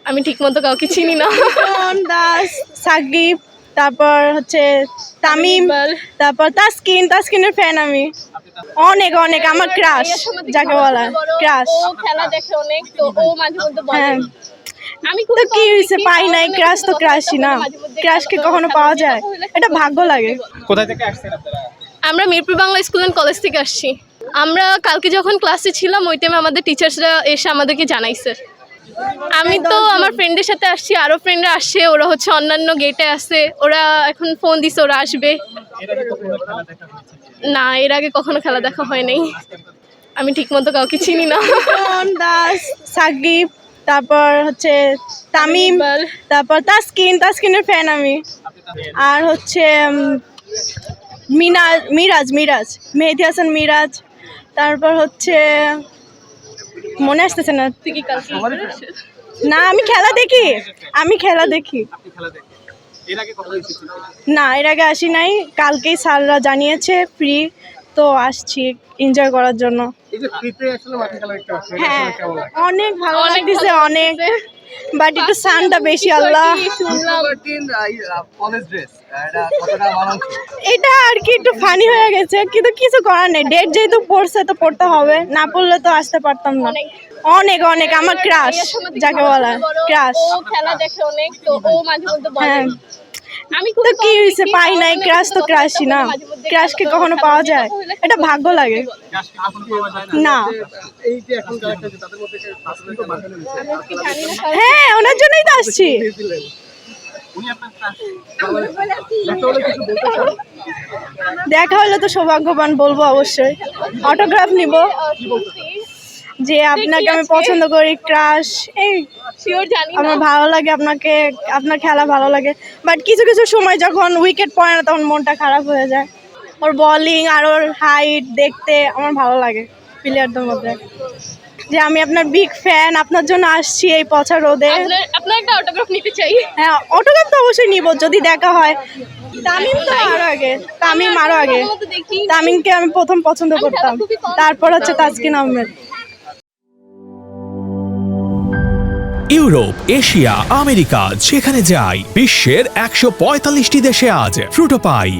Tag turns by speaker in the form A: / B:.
A: আমি ঠিকমতো কাউকে চিনি না।
B: দাস, সাকিব, তারপর হচ্ছে তামিম, তারপর তাসকিনের ফ্যান আমি। অনেক অনেক আমার ক্রাশ, যাকে বলা ক্রাশ।
A: ও খেলা দেখে অনেক, তো ও মাঝে মধ্যে বলে
B: হ্যাঁ,
A: আমি
B: তো কি হয়েছে, পাই নাই, ক্রাশ তো ক্রাশই না। ক্রাশকে কখনো পাওয়া যায়? এটা ভাগ্য লাগে।
C: কোথা থেকে আসছেন আপনারা?
A: আমরা Mirpur Bangla school and college থেকে আসছি। আমরা কালকে যখন ক্লাসে ছিলাম ওই টাইমে আমাদের টিচার্সরা এসে আমাদেরকে জানাইছে। আমি তো আমার ফ্রেন্ডের সাথে আসছি, আরও ফ্রেন্ডরা আসছে, ওরা হচ্ছে অন্যান্য গেটে আছে, ওরা এখন ফোন দিছে, ওরা আসবে। না, এর আগে কখনো খেলা দেখা হয় নাই। আমি ঠিকমতো কাউকে চিনি না।
B: দাস, সাকিব, তারপর হচ্ছে তামিম, তারপর তাসকিনের ফ্যান আমি। আর হচ্ছে মিরাজ, মেহেদী হাসান মিরাজ। তারপর হচ্ছে মনে আসতেছে না।
A: তুই কি কালকে
B: না, আমি খেলা দেখি।
C: এর আগে কখনো এসেছিলেন?
B: না, এর আগে আসি নাই। কালকেই স্যাররা জানিয়েছে ফ্রি, তো আসছি এনজয় করার জন্য।
C: এই যে ফ্রিতে আসলে মাঠে খেলা দেখতে পাচ্ছেন, এটা
B: হ্যাঁ,
C: আসলে কেমন লাগে?
B: অনেক ভালো লাগতেছে, অনেক। বাট একটু সানটা বেশি, আল্লাহ।
C: কলেজ ড্রেস এটা কতটা মানানসই?
B: এটা আর কি একটু ফানি হয়ে গেছে, কিন্তু কিছু করার নেই। ডেট যেহেতু পড়ছে তো পড়তে হবে, না পড়লে তো আসতে পারতাম না। অনেক অনেক আমার ক্রাশ, যাকে বলা ক্রাশ।
A: ও খেলা দেখে অনেক, তো ও মাঝে মধ্যে বলে
B: হ্যাঁ,
A: আমি
B: তো কি হয়েছে, পাই নাই, ক্রাশ তো ক্রাশই না। ক্রাশকে কখনো পাওয়া যায়? এটা ভাগ্য লাগে।
C: আজকে কখনো পাওয়া যায় না।
B: না।
C: এই যে এখন যারা খেলছে তাদের মধ্যে আসলে তো মাঠে নেমেছে।
B: হ্যাঁ, ওনার জন্যই তো আসছি।
C: উনি আপনার ক্রাশ। দেখা হলে কিছু বলতে চান?
B: দেখা হলে তো সৌভাগ্যবান বলবো অবশ্যই। অটোগ্রাফ নিব, যে আপনাকে আমি পছন্দ করি, ক্রাশ। এই
A: শিওর জানি
B: আমার
A: না।
B: ভালো লাগে আপনাকে, আপনার খেলা ভালো লাগে। বাট কিছু কিছু সময় যখন উইকেট পড়ে না তখন মনটা খারাপ হয়ে যায়। ওর বোলিং আর ওর হাইট দেখতে আমার ভালো লাগে প্লেয়ারদের মধ্যে। যে আমি আপনার বিগ ফ্যান, আপনার জন্য আসছি এই পচা রোদে।
A: আপনার একটা অটোগ্রাফ নিতে চাই।
B: হ্যাঁ, অটোগ্রাফ তো অবশ্যই নিব যদি দেখা হয়। তামিম আরো আগে। তামিমকে আমি প্রথম পছন্দ করতাম, তারপর হচ্ছে Taskin Ahmed.
D: Europe, Asia, America যেখানে যাই, বিশ্বের 145টি দেশে আজ ফ্রুটো পাই।